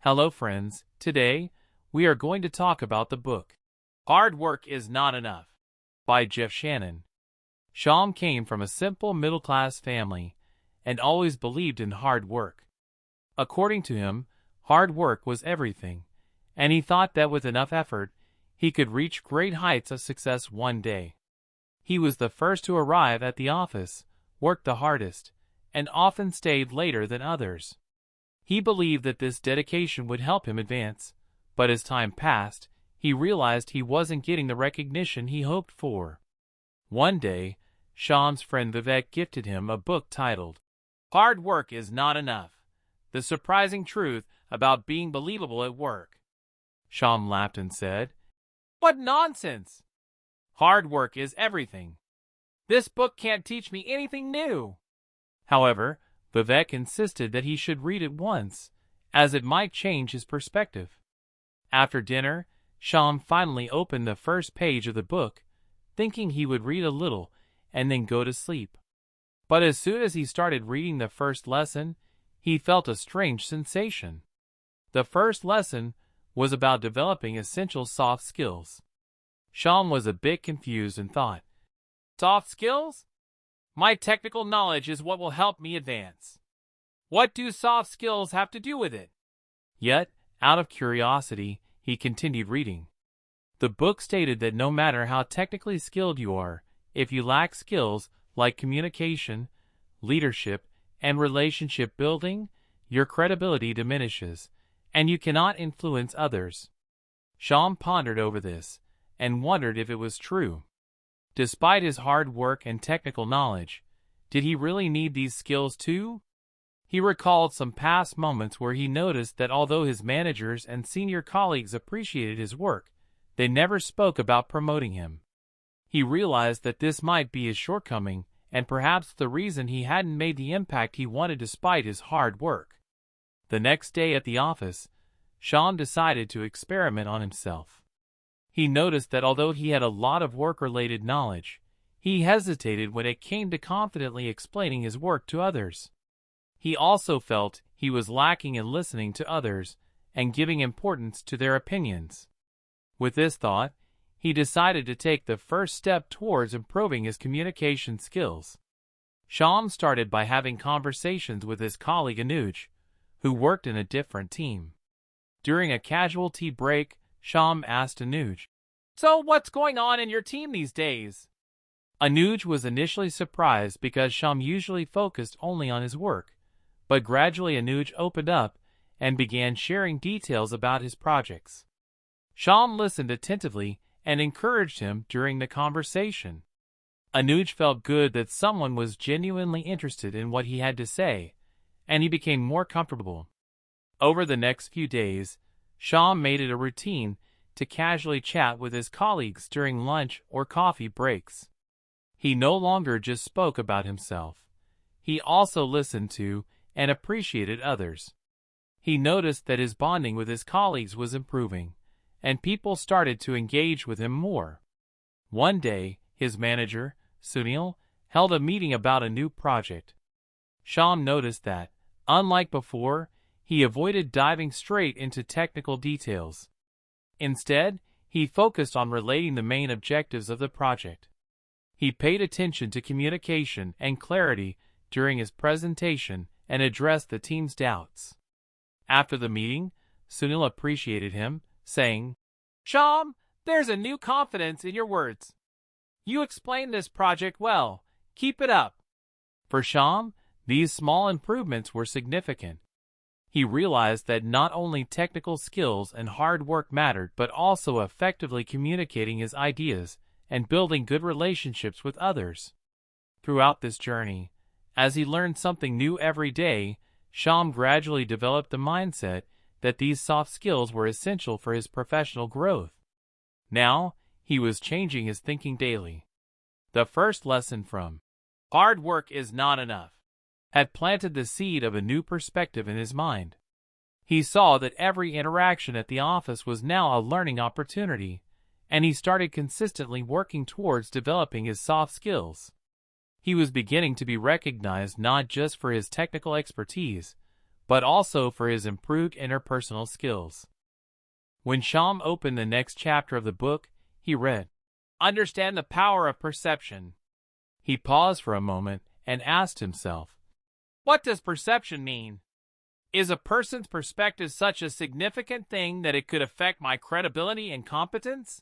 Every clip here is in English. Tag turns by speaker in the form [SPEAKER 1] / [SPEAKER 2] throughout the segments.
[SPEAKER 1] Hello friends, today we are going to talk about the book Hard Work is Not Enough by Shannon. Sham came from a simple middle-class family and always believed in hard work. According to him, hard work was everything, and he thought that with enough effort, he could reach great heights of success one day. He was the first to arrive at the office, worked the hardest, and often stayed later than others. He believed that this dedication would help him advance, but as time passed, he realized he wasn't getting the recognition he hoped for. One day, Sham's friend Vivek gifted him a book titled, Hard Work is Not Enough: The Surprising Truth About Being Believable at Work. Sham laughed and said, "What nonsense! Hard work is everything. This book can't teach me anything new." However, Vivek insisted that he should read it once, as it might change his perspective. After dinner, Sham finally opened the first page of the book, thinking he would read a little and then go to sleep. But as soon as he started reading the first lesson, he felt a strange sensation. The first lesson was about developing essential soft skills. Sham was a bit confused and thought, "Soft skills? My technical knowledge is what will help me advance. What do soft skills have to do with it?" Yet, out of curiosity, he continued reading. The book stated that no matter how technically skilled you are, if you lack skills like communication, leadership, and relationship building, your credibility diminishes, and you cannot influence others. Sham pondered over this and wondered if it was true. Despite his hard work and technical knowledge, did he really need these skills too? He recalled some past moments where he noticed that although his managers and senior colleagues appreciated his work, they never spoke about promoting him. He realized that this might be his shortcoming and perhaps the reason he hadn't made the impact he wanted despite his hard work. The next day at the office, Sham decided to experiment on himself. He noticed that although he had a lot of work-related knowledge, he hesitated when it came to confidently explaining his work to others. He also felt he was lacking in listening to others and giving importance to their opinions. With this thought, he decided to take the first step towards improving his communication skills. Sham started by having conversations with his colleague Anuj, who worked in a different team. During a casual tea break, Sham asked Anuj, "So what's going on in your team these days?" Anuj was initially surprised because Sham usually focused only on his work, but gradually Anuj opened up and began sharing details about his projects. Sham listened attentively and encouraged him during the conversation. Anuj felt good that someone was genuinely interested in what he had to say, and he became more comfortable. Over the next few days, Sham made it a routine to casually chat with his colleagues during lunch or coffee breaks. He no longer just spoke about himself. He also listened to and appreciated others. He noticed that his bonding with his colleagues was improving, and people started to engage with him more. One day, his manager, Sunil, held a meeting about a new project. Sham noticed that, unlike before, he avoided diving straight into technical details. Instead, he focused on relating the main objectives of the project. He paid attention to communication and clarity during his presentation and addressed the team's doubts. After the meeting, Sunil appreciated him, saying, "Sham, there's a new confidence in your words. You explained this project well. Keep it up." For Sham, these small improvements were significant. He realized that not only technical skills and hard work mattered but also effectively communicating his ideas and building good relationships with others. Throughout this journey, as he learned something new every day, Sham gradually developed the mindset that these soft skills were essential for his professional growth. Now, he was changing his thinking daily. The first lesson from Hard Work is Not Enough had planted the seed of a new perspective in his mind. He saw that every interaction at the office was now a learning opportunity, and he started consistently working towards developing his soft skills. He was beginning to be recognized not just for his technical expertise, but also for his improved interpersonal skills. When Sham opened the next chapter of the book, he read, "Understand the power of perception." He paused for a moment and asked himself, "What does perception mean? Is a person's perspective such a significant thing that it could affect my credibility and competence?"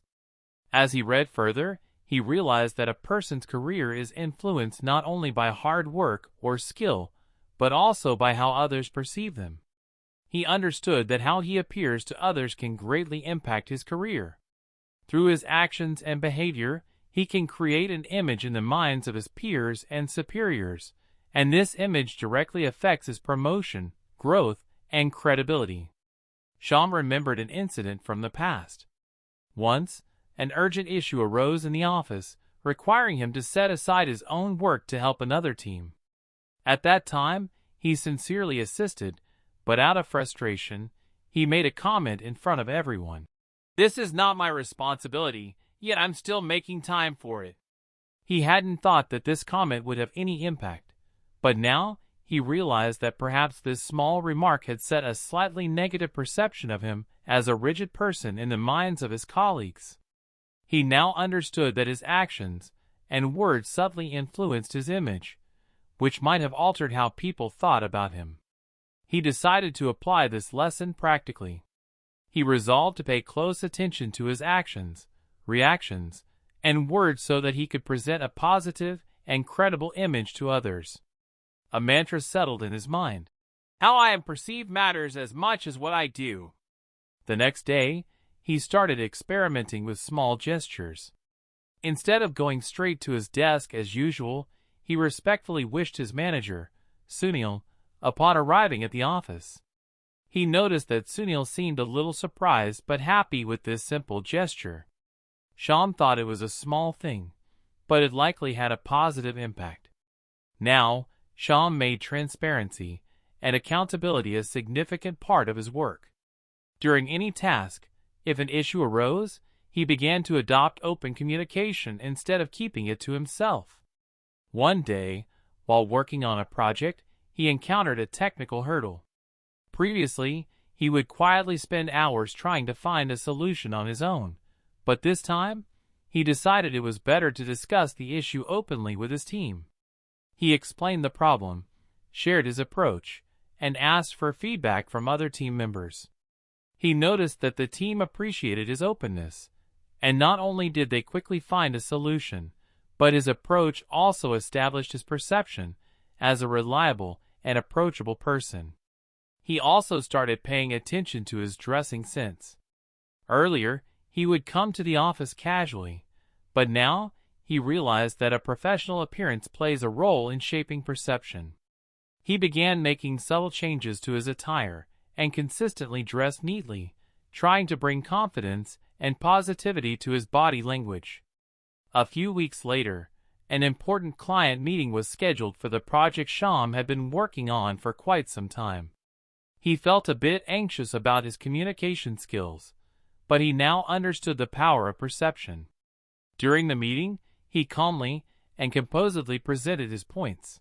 [SPEAKER 1] As he read further, he realized that a person's career is influenced not only by hard work or skill, but also by how others perceive them. He understood that how he appears to others can greatly impact his career. Through his actions and behavior, he can create an image in the minds of his peers and superiors, and this image directly affects his promotion, growth, and credibility. Sham remembered an incident from the past. Once, an urgent issue arose in the office, requiring him to set aside his own work to help another team. At that time, he sincerely assisted, but out of frustration, he made a comment in front of everyone. "This is not my responsibility, yet I'm still making time for it." He hadn't thought that this comment would have any impact, but now he realized that perhaps this small remark had set a slightly negative perception of him as a rigid person in the minds of his colleagues. He now understood that his actions and words subtly influenced his image, which might have altered how people thought about him. He decided to apply this lesson practically. He resolved to pay close attention to his actions, reactions, and words so that he could present a positive and credible image to others. A mantra settled in his mind. "How I am perceived matters as much as what I do." The next day, he started experimenting with small gestures. Instead of going straight to his desk as usual, he respectfully wished his manager, Sunil, upon arriving at the office. He noticed that Sunil seemed a little surprised but happy with this simple gesture. Sham thought it was a small thing, but it likely had a positive impact. Now, Sham made transparency and accountability a significant part of his work. During any task, if an issue arose, he began to adopt open communication instead of keeping it to himself. One day, while working on a project, he encountered a technical hurdle. Previously, he would quietly spend hours trying to find a solution on his own, but this time, he decided it was better to discuss the issue openly with his team. He explained the problem, shared his approach, and asked for feedback from other team members. He noticed that the team appreciated his openness, and not only did they quickly find a solution, but his approach also established his perception as a reliable and approachable person. He also started paying attention to his dressing sense. Earlier, he would come to the office casually, but now he realized that a professional appearance plays a role in shaping perception. He began making subtle changes to his attire and consistently dressed neatly, trying to bring confidence and positivity to his body language. A few weeks later, an important client meeting was scheduled for the project Sham had been working on for quite some time. He felt a bit anxious about his communication skills, but he now understood the power of perception. During the meeting, he calmly and composedly presented his points.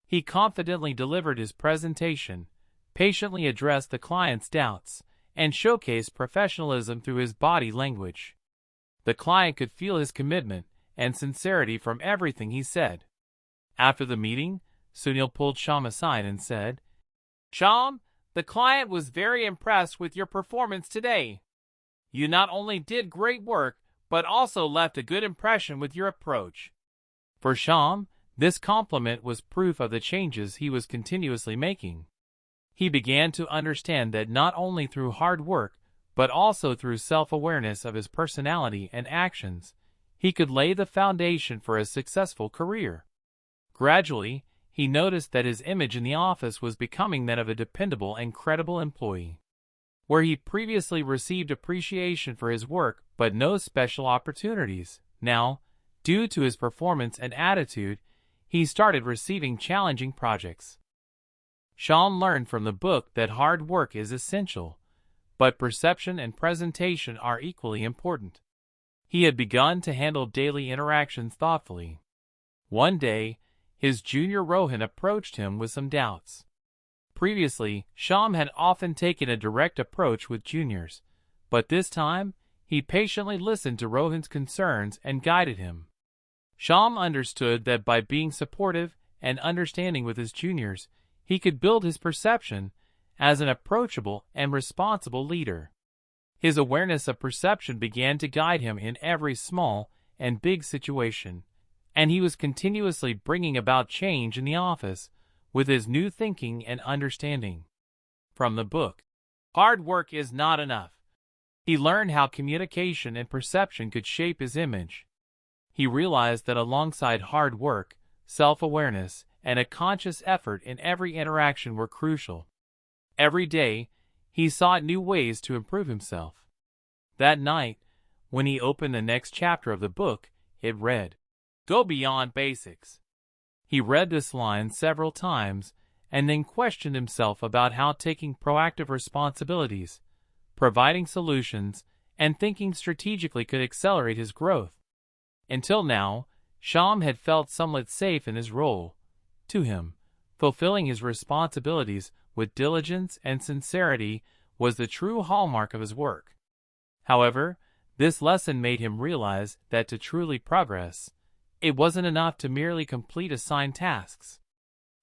[SPEAKER 1] He confidently delivered his presentation, patiently addressed the client's doubts, and showcased professionalism through his body language. The client could feel his commitment and sincerity from everything he said. After the meeting, Sunil pulled Sham aside and said, "Sham, the client was very impressed with your performance today. You not only did great work, but also left a good impression with your approach." For Sham, this compliment was proof of the changes he was continuously making. He began to understand that not only through hard work, but also through self-awareness of his personality and actions, he could lay the foundation for a successful career. Gradually, he noticed that his image in the office was becoming that of a dependable and credible employee. Where he previously received appreciation for his work but no special opportunities, now, due to his performance and attitude, he started receiving challenging projects. Sham learned from the book that hard work is essential, but perception and presentation are equally important. He had begun to handle daily interactions thoughtfully. One day, his junior Rohan approached him with some doubts. Previously, Sham had often taken a direct approach with juniors, but this time, he patiently listened to Rohan's concerns and guided him. Sham understood that by being supportive and understanding with his juniors, he could build his perception as an approachable and responsible leader. His awareness of perception began to guide him in every small and big situation, and he was continuously bringing about change in the office with his new thinking and understanding. From the book, Hard Work is Not Enough, he learned how communication and perception could shape his image. He realized that alongside hard work, self-awareness, and a conscious effort in every interaction were crucial. Every day, he sought new ways to improve himself. That night, when he opened the next chapter of the book, it read, "Go beyond basics." He read this line several times and then questioned himself about how taking proactive responsibilities, providing solutions, and thinking strategically could accelerate his growth. Until now, Sham had felt somewhat safe in his role. To him, fulfilling his responsibilities with diligence and sincerity was the true hallmark of his work. However, this lesson made him realize that to truly progress, it wasn't enough to merely complete assigned tasks.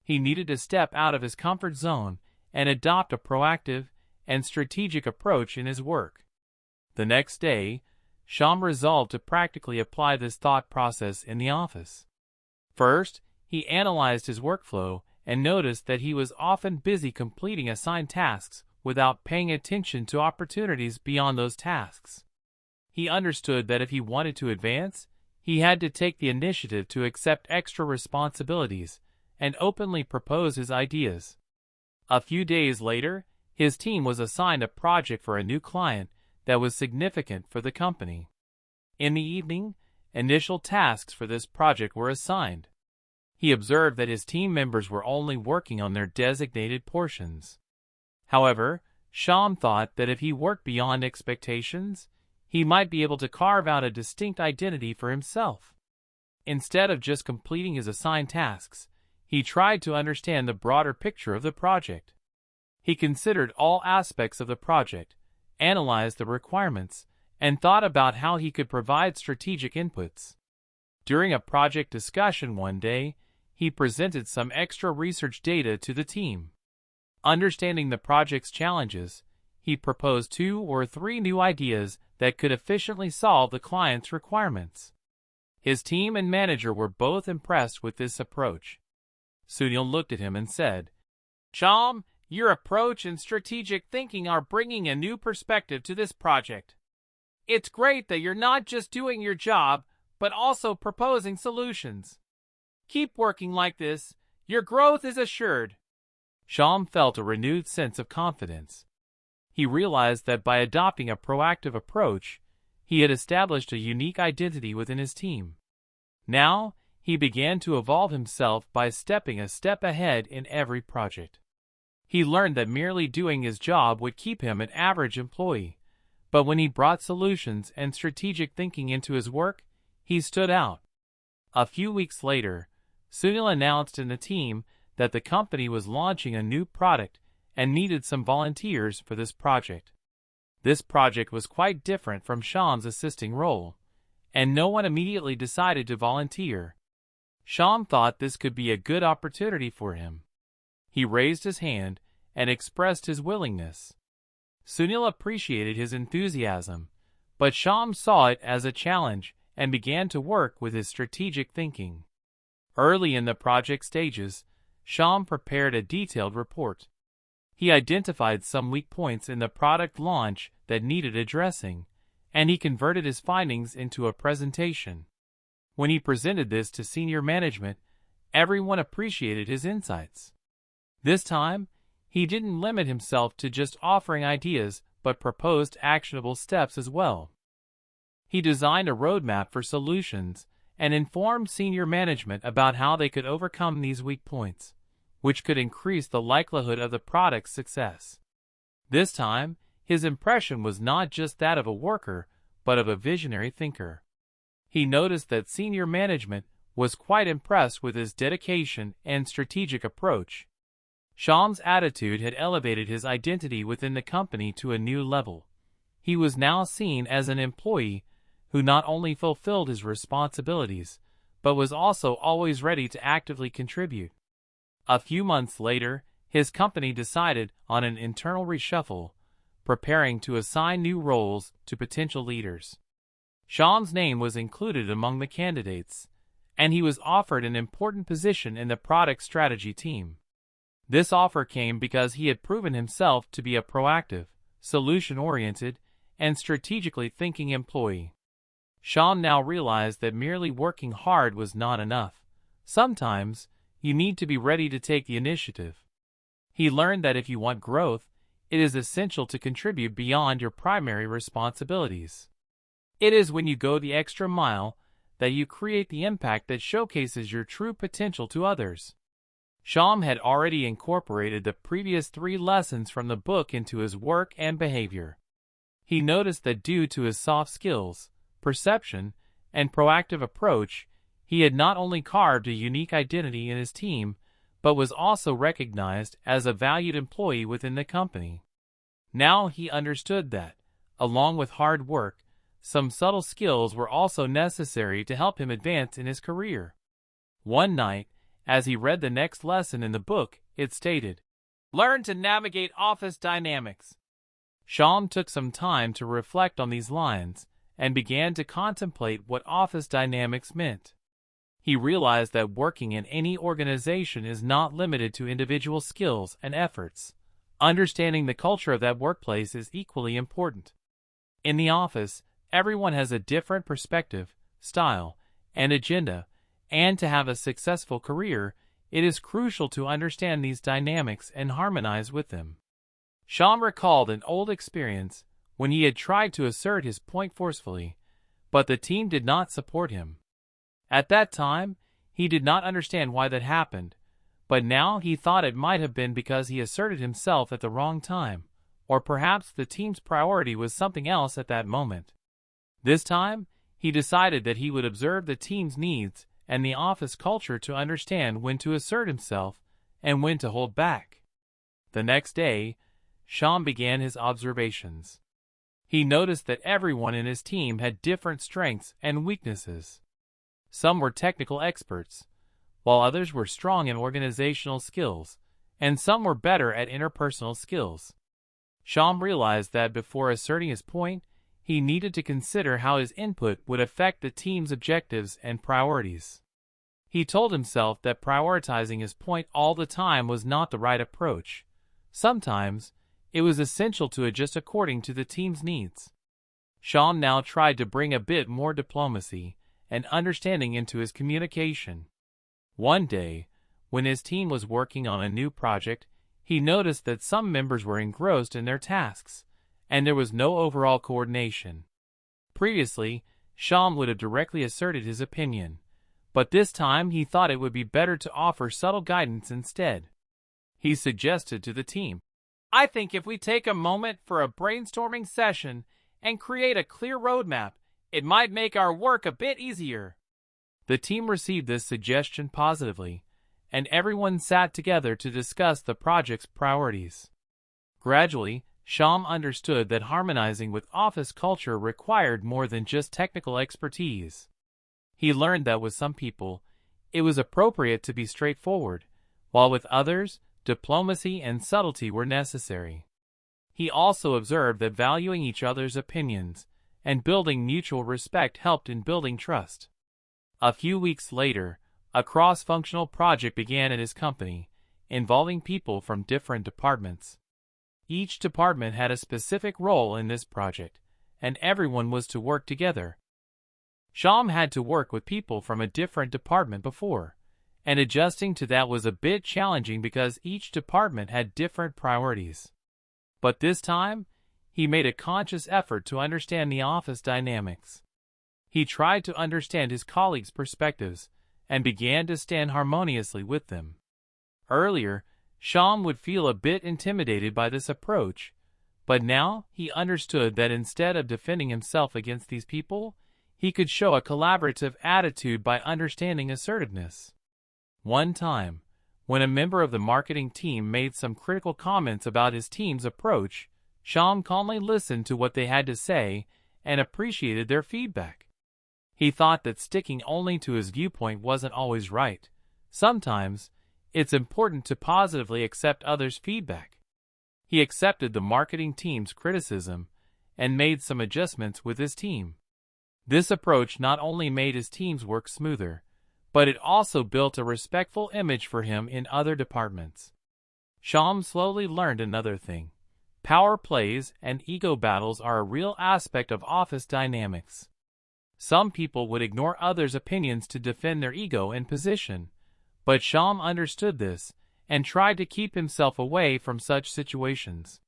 [SPEAKER 1] He needed to step out of his comfort zone and adopt a proactive and strategic approach in his work. The next day, Sham resolved to practically apply this thought process in the office. First, he analyzed his workflow and noticed that he was often busy completing assigned tasks without paying attention to opportunities beyond those tasks. He understood that if he wanted to advance, he had to take the initiative to accept extra responsibilities and openly propose his ideas. A few days later, his team was assigned a project for a new client that was significant for the company. In the evening, initial tasks for this project were assigned. He observed that his team members were only working on their designated portions. However, Sham thought that if he worked beyond expectations, he might be able to carve out a distinct identity for himself. Instead of just completing his assigned tasks, he tried to understand the broader picture of the project. He considered all aspects of the project, analyzed the requirements, and thought about how he could provide strategic inputs. During a project discussion one day, he presented some extra research data to the team. Understanding the project's challenges, he proposed 2 or 3 new ideas that could efficiently solve the client's requirements. His team and manager were both impressed with this approach. Sunil looked at him and said, "Sham, your approach and strategic thinking are bringing a new perspective to this project. It's great that you're not just doing your job, but also proposing solutions. Keep working like this. Your growth is assured." Sham felt a renewed sense of confidence. He realized that by adopting a proactive approach, he had established a unique identity within his team. Now, he began to evolve himself by stepping a step ahead in every project. He learned that merely doing his job would keep him an average employee, but when he brought solutions and strategic thinking into his work, he stood out. A few weeks later, Sunil announced in the team that the company was launching a new product and needed some volunteers for this project. This project was quite different from Sham's assisting role, and no one immediately decided to volunteer. Sham thought this could be a good opportunity for him. He raised his hand and expressed his willingness. Sunil appreciated his enthusiasm, but Sham saw it as a challenge and began to work with his strategic thinking. Early in the project stages, Sham prepared a detailed report. He identified some weak points in the product launch that needed addressing, and he converted his findings into a presentation. When he presented this to senior management, everyone appreciated his insights. This time, he didn't limit himself to just offering ideas, but proposed actionable steps as well. He designed a roadmap for solutions and informed senior management about how they could overcome these weak points, which could increase the likelihood of the product's success. This time, his impression was not just that of a worker, but of a visionary thinker. He noticed that senior management was quite impressed with his dedication and strategic approach. Sham's attitude had elevated his identity within the company to a new level. He was now seen as an employee who not only fulfilled his responsibilities, but was also always ready to actively contribute. A few months later, his company decided on an internal reshuffle, preparing to assign new roles to potential leaders. Sham's name was included among the candidates, and he was offered an important position in the product strategy team. This offer came because he had proven himself to be a proactive, solution-oriented, and strategically thinking employee. Sham now realized that merely working hard was not enough. Sometimes, you need to be ready to take the initiative. He learned that if you want growth, it is essential to contribute beyond your primary responsibilities. It is when you go the extra mile that you create the impact that showcases your true potential to others. Sham had already incorporated the previous 3 lessons from the book into his work and behavior. He noticed that due to his soft skills, perception, and proactive approach, he had not only carved a unique identity in his team, but was also recognized as a valued employee within the company. Now he understood that, along with hard work, some subtle skills were also necessary to help him advance in his career. One night, as he read the next lesson in the book, it stated, "Learn to navigate office dynamics." Sham took some time to reflect on these lines and began to contemplate what office dynamics meant. He realized that working in any organization is not limited to individual skills and efforts. Understanding the culture of that workplace is equally important. In the office, everyone has a different perspective, style, and agenda, and to have a successful career, it is crucial to understand these dynamics and harmonize with them. Sham recalled an old experience when he had tried to assert his point forcefully, but the team did not support him. At that time, he did not understand why that happened, but now he thought it might have been because he asserted himself at the wrong time, or perhaps the team's priority was something else at that moment. This time, he decided that he would observe the team's needs and the office culture to understand when to assert himself and when to hold back. The next day, Sham began his observations. He noticed that everyone in his team had different strengths and weaknesses. Some were technical experts, while others were strong in organizational skills, and some were better at interpersonal skills. Sham realized that before asserting his point, he needed to consider how his input would affect the team's objectives and priorities. He told himself that prioritizing his point all the time was not the right approach. Sometimes, it was essential to adjust according to the team's needs. Sham now tried to bring a bit more diplomacy and understanding into his communication. One day, when his team was working on a new project, he noticed that some members were engrossed in their tasks, and there was no overall coordination. Previously, Sham would have directly asserted his opinion, but this time he thought it would be better to offer subtle guidance instead. He suggested to the team, "I think if we take a moment for a brainstorming session and create a clear roadmap, it might make our work a bit easier." The team received this suggestion positively, and everyone sat together to discuss the project's priorities. Gradually, Sham understood that harmonizing with office culture required more than just technical expertise. He learned that with some people, it was appropriate to be straightforward, while with others, diplomacy and subtlety were necessary. He also observed that valuing each other's opinions and building mutual respect helped in building trust. A few weeks later, a cross-functional project began at his company, involving people from different departments. Each department had a specific role in this project, and everyone was to work together. Sham had to work with people from a different department before, and adjusting to that was a bit challenging because each department had different priorities. But this time, he made a conscious effort to understand the office dynamics. He tried to understand his colleagues' perspectives and began to stand harmoniously with them. Earlier, Sham would feel a bit intimidated by this approach, but now he understood that instead of defending himself against these people, he could show a collaborative attitude by understanding assertiveness. One time, When a member of the marketing team made some critical comments about his team's approach, Sham calmly listened to what they had to say and appreciated their feedback. He thought that sticking only to his viewpoint wasn't always right. Sometimes, it's important to positively accept others' feedback. He accepted the marketing team's criticism and made some adjustments with his team. This approach not only made his team's work smoother, but it also built a respectful image for him in other departments. Sham slowly learned another thing. Power plays and ego battles are a real aspect of office dynamics. Some people would ignore others' opinions to defend their ego and position, but Sham understood this and tried to keep himself away from such situations.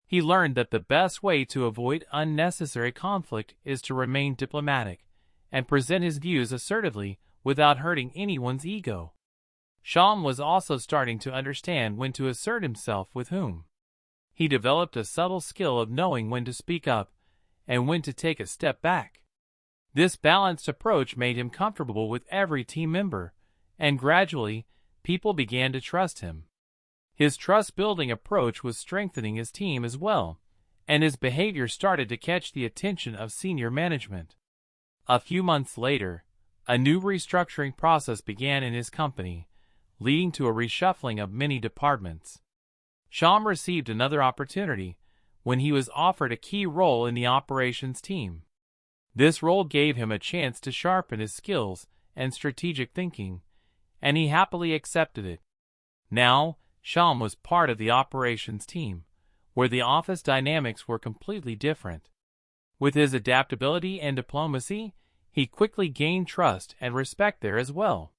[SPEAKER 1] He learned that the best way to avoid unnecessary conflict is to remain diplomatic and present his views assertively without hurting anyone's ego. Sham was also starting to understand when to assert himself with whom. He developed a subtle skill of knowing when to speak up and when to take a step back. This balanced approach made him comfortable with every team member, and gradually, people began to trust him. His trust-building approach was strengthening his team as well, and his behavior started to catch the attention of senior management. A few months later, a new restructuring process began in his company, leading to a reshuffling of many departments. Sham received another opportunity when he was offered a key role in the operations team. This role gave him a chance to sharpen his skills and strategic thinking, and he happily accepted it. Now, Sham was part of the operations team, where the office dynamics were completely different. With his adaptability and diplomacy, he quickly gained trust and respect there as well.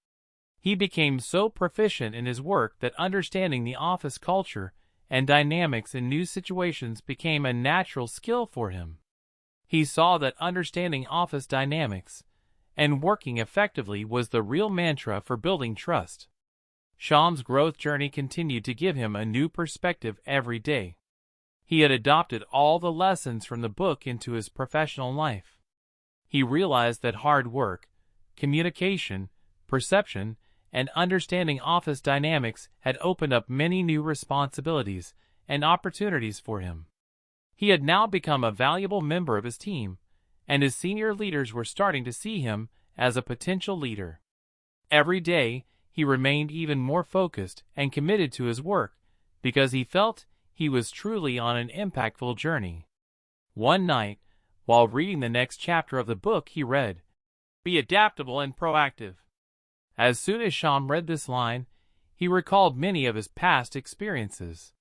[SPEAKER 1] He became so proficient in his work that understanding the office culture and dynamics in new situations became a natural skill for him. He saw that understanding office dynamics and working effectively was the real mantra for building trust. Sham's growth journey continued to give him a new perspective every day. He had adopted all the lessons from the book into his professional life. He realized that hard work, communication, perception, and understanding office dynamics had opened up many new responsibilities and opportunities for him. He had now become a valuable member of his team, and his senior leaders were starting to see him as a potential leader. Every day, he remained even more focused and committed to his work because he felt he was truly on an impactful journey. One night, while reading the next chapter of the book, he read, "Be adaptable and proactive." As soon as Sham read this line, he recalled many of his past experiences.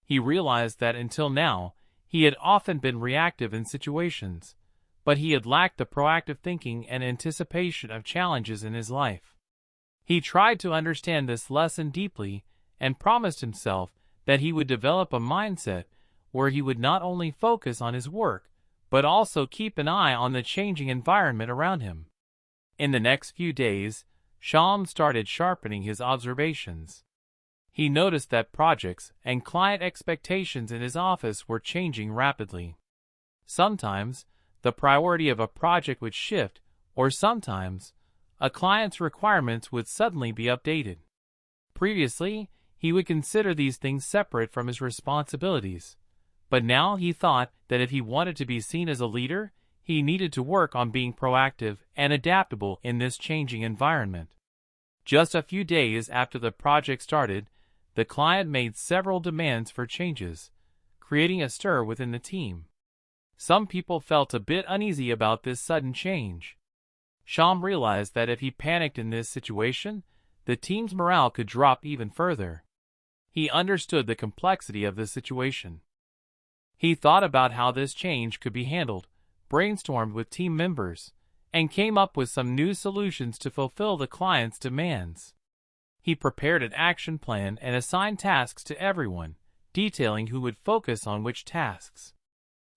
[SPEAKER 1] He realized that until now, he had often been reactive in situations, but he had lacked the proactive thinking and anticipation of challenges in his life. He tried to understand this lesson deeply and promised himself that he would develop a mindset where he would not only focus on his work, but also keep an eye on the changing environment around him. In the next few days, Sham started sharpening his observations. He noticed that projects and client expectations in his office were changing rapidly. Sometimes, the priority of a project would shift, or sometimes, a client's requirements would suddenly be updated. Previously, he would consider these things separate from his responsibilities, but now he thought that if he wanted to be seen as a leader, he needed to work on being proactive and adaptable in this changing environment. Just a few days after the project started, the client made several demands for changes, creating a stir within the team. Some people felt a bit uneasy about this sudden change. Sham realized that if he panicked in this situation, the team's morale could drop even further. He understood the complexity of the situation. He thought about how this change could be handled, brainstormed with team members, and came up with some new solutions to fulfill the client's demands. He prepared an action plan and assigned tasks to everyone, detailing who would focus on which tasks.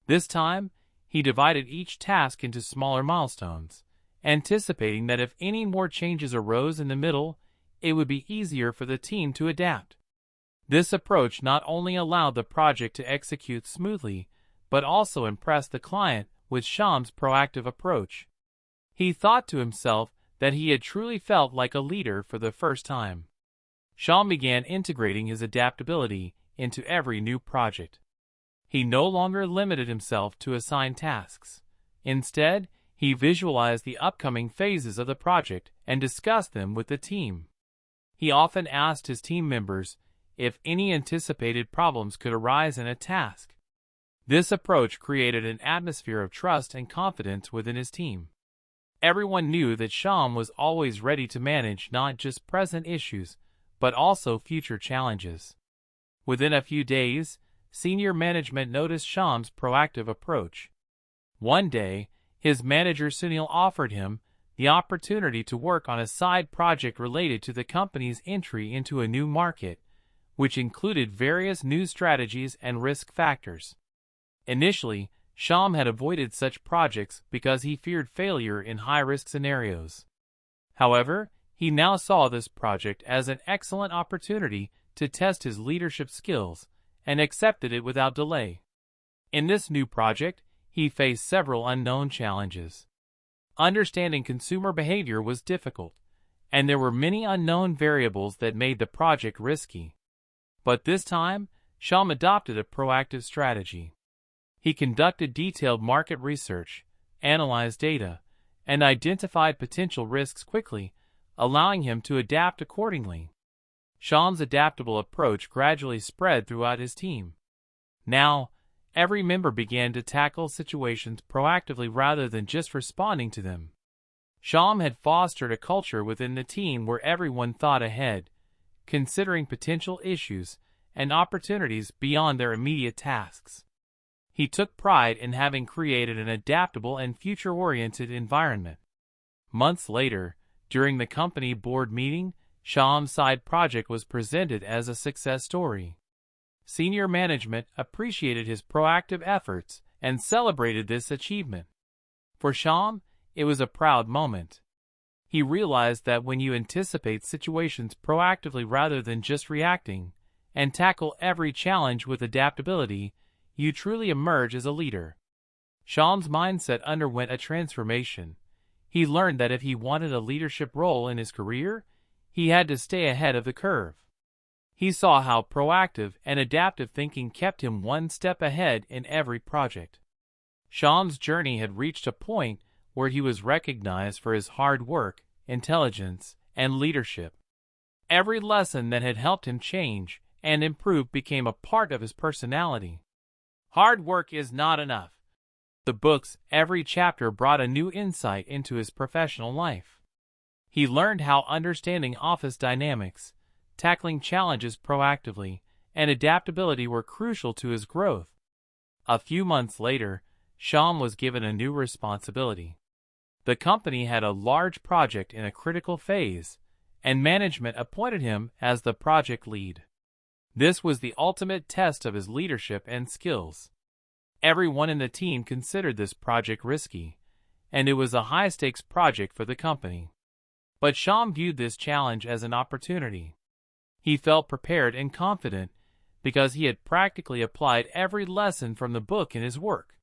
[SPEAKER 1] This time, he divided each task into smaller milestones, anticipating that if any more changes arose in the middle, it would be easier for the team to adapt. This approach not only allowed the project to execute smoothly, but also impressed the client with Sham's proactive approach. He thought to himself that he had truly felt like a leader for the first time. Sham began integrating his adaptability into every new project. He no longer limited himself to assigned tasks. Instead, he visualized the upcoming phases of the project and discussed them with the team. He often asked his team members if any anticipated problems could arise in a task. This approach created an atmosphere of trust and confidence within his team. Everyone knew that Sham was always ready to manage not just present issues, but also future challenges. Within a few days, senior management noticed Sham's proactive approach. One day, his manager Sunil offered him the opportunity to work on a side project related to the company's entry into a new market, which included various new strategies and risk factors. Initially, Sham had avoided such projects because he feared failure in high-risk scenarios. However, he now saw this project as an excellent opportunity to test his leadership skills and accepted it without delay. In this new project, he faced several unknown challenges. Understanding consumer behavior was difficult, and there were many unknown variables that made the project risky. But this time, Sham adopted a proactive strategy. He conducted detailed market research, analyzed data, and identified potential risks quickly, allowing him to adapt accordingly. Sham's adaptable approach gradually spread throughout his team. Now, every member began to tackle situations proactively rather than just responding to them. Sham had fostered a culture within the team where everyone thought ahead, considering potential issues and opportunities beyond their immediate tasks. He took pride in having created an adaptable and future-oriented environment. Months later, during the company board meeting, Sham's side project was presented as a success story. Senior management appreciated his proactive efforts and celebrated this achievement. For Sham, it was a proud moment. He realized that when you anticipate situations proactively rather than just reacting, and tackle every challenge with adaptability, you truly emerge as a leader. Sham's mindset underwent a transformation. He learned that if he wanted a leadership role in his career, he had to stay ahead of the curve. He saw how proactive and adaptive thinking kept him one step ahead in every project. Sham's journey had reached a point where he was recognized for his hard work, intelligence, and leadership. Every lesson that had helped him change and improve became a part of his personality. Hard work is not enough. The book's every chapter brought a new insight into his professional life. He learned how understanding office dynamics, tackling challenges proactively, and adaptability were crucial to his growth. A few months later, Sham was given a new responsibility. The company had a large project in a critical phase, and management appointed him as the project lead. This was the ultimate test of his leadership and skills. Everyone in the team considered this project risky, and it was a high-stakes project for the company. But Sham viewed this challenge as an opportunity. He felt prepared and confident because he had practically applied every lesson from the book in his work.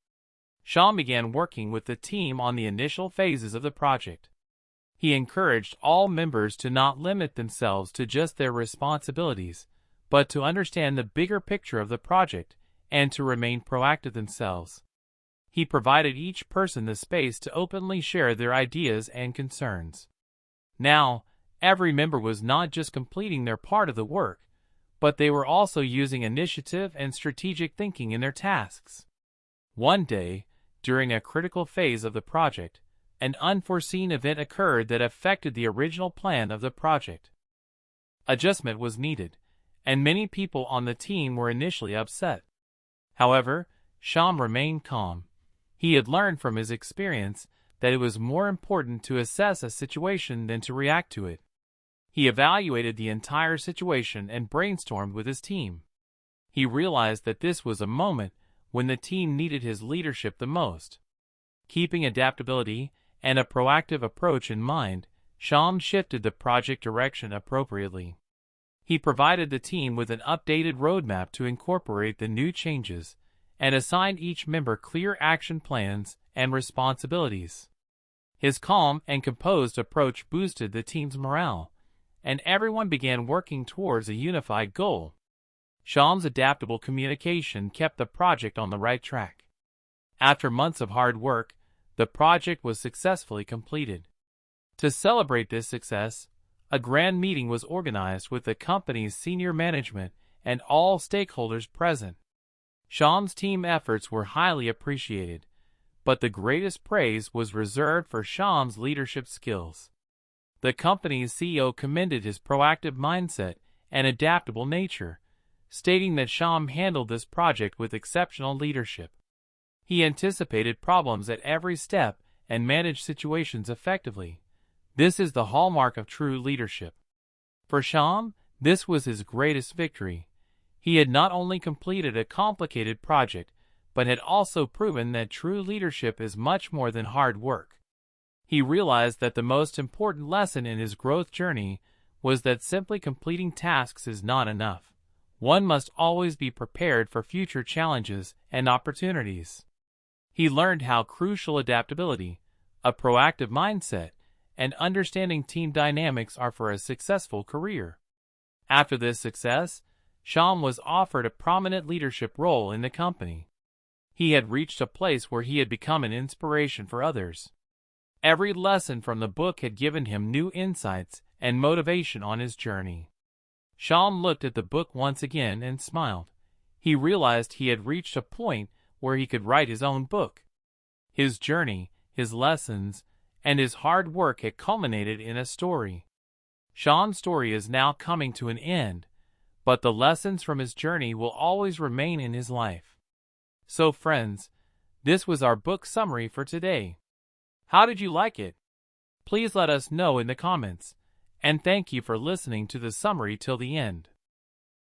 [SPEAKER 1] Sham began working with the team on the initial phases of the project. He encouraged all members to not limit themselves to just their responsibilities, but to understand the bigger picture of the project and to remain proactive themselves. He provided each person the space to openly share their ideas and concerns. Now, every member was not just completing their part of the work, but they were also using initiative and strategic thinking in their tasks. One day, during a critical phase of the project, an unforeseen event occurred that affected the original plan of the project. Adjustment was needed, and many people on the team were initially upset. However, Sham remained calm. He had learned from his experience that it was more important to assess a situation than to react to it. He evaluated the entire situation and brainstormed with his team. He realized that this was a moment when the team needed his leadership the most. Keeping adaptability and a proactive approach in mind, Sham shifted the project direction appropriately. He provided the team with an updated roadmap to incorporate the new changes and assigned each member clear action plans and responsibilities. His calm and composed approach boosted the team's morale, and everyone began working towards a unified goal. Sham's adaptable communication kept the project on the right track. After months of hard work, the project was successfully completed. To celebrate this success, a grand meeting was organized with the company's senior management and all stakeholders present. Sham's team efforts were highly appreciated, but the greatest praise was reserved for Sham's leadership skills. The company's CEO commended his proactive mindset and adaptable nature, stating that Sham handled this project with exceptional leadership. He anticipated problems at every step and managed situations effectively. This is the hallmark of true leadership. For Sham, this was his greatest victory. He had not only completed a complicated project, but had also proven that true leadership is much more than hard work. He realized that the most important lesson in his growth journey was that simply completing tasks is not enough. One must always be prepared for future challenges and opportunities. He learned how crucial adaptability, a proactive mindset, and understanding team dynamics are for a successful career. After this success, Sham was offered a prominent leadership role in the company. He had reached a place where he had become an inspiration for others. Every lesson from the book had given him new insights and motivation on his journey. Sham looked at the book once again and smiled. He realized he had reached a point where he could write his own book. His journey, his lessons, and his hard work had culminated in a story. Sham's story is now coming to an end, but the lessons from his journey will always remain in his life. So friends, this was our book summary for today. How did you like it? Please let us know in the comments, and thank you for listening to the summary till the end.